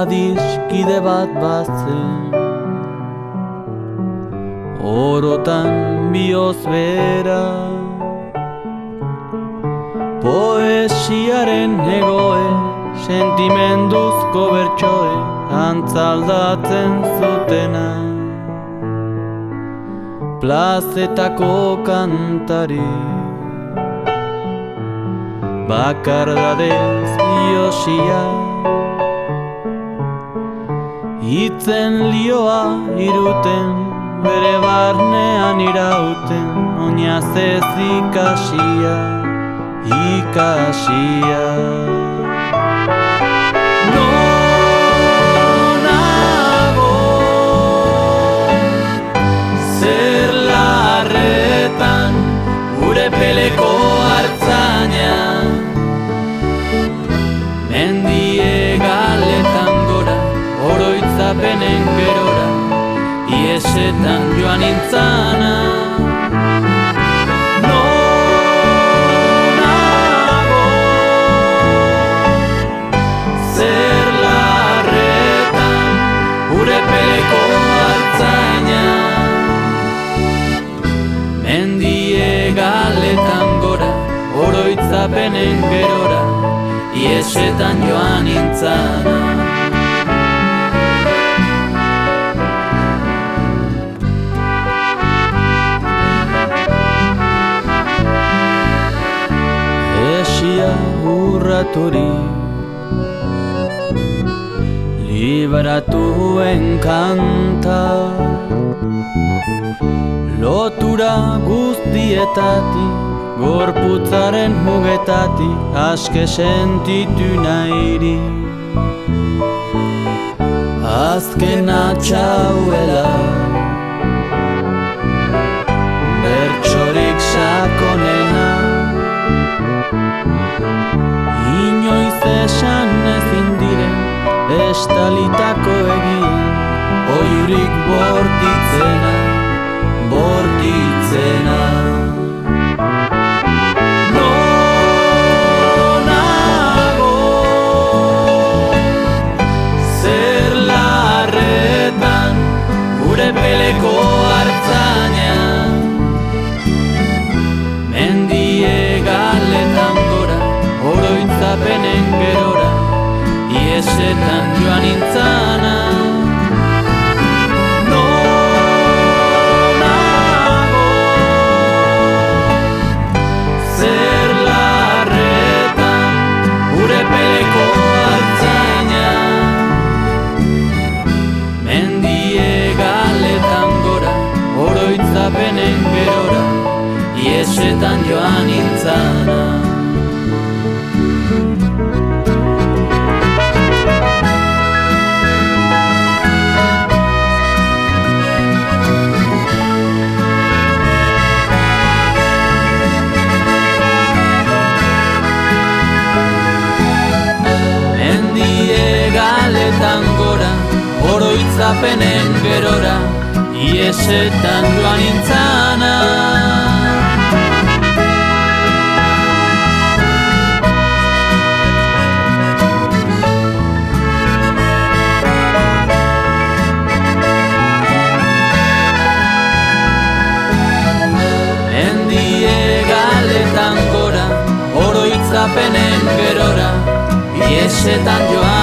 adiskide bat bazen, orotan bioz bera, poesiaren egoe, sentimenduzko bertsoe, antzaldatzen zutena. Plazetako kantari, bakardadez josia, hitzen lioa iruten, bere barnean irauten, oinazez ikasia, ikasia. Nonago, zer larretan, gure peleko hartzaina, mendie galetan gora, oroitzapenen gerora, iesetan joan nintzana. Nonago, zer larretan, gure peleko hartzaina, mendie galetan gora, oroitzapenen gerora, iesetan joan nintzana. Esia urraturi, libratuen kanta, lotura guztietatik, gorputzaren mugetatik, aske sentitu nairi. Azken atxauela, bertsorik sakonena, inoiz esan ezin diren, estalitako egin, oiurik bortitzena, bortitzena. Nonago, zer larretan, gure peleko hartzaina, mendie galetan gora, oroitzapenen gerora, iesetan joan nintzana. Nonago, zer larretan, gure peleko hartzaina, mendie galetan gora, oroitzapenen gerora, iesetan joan nintzana. Gora, oroitzapenen gerora, iesetan joan nintzana. Mendie galetan gora, oroitzapenen gerora, iesetan joan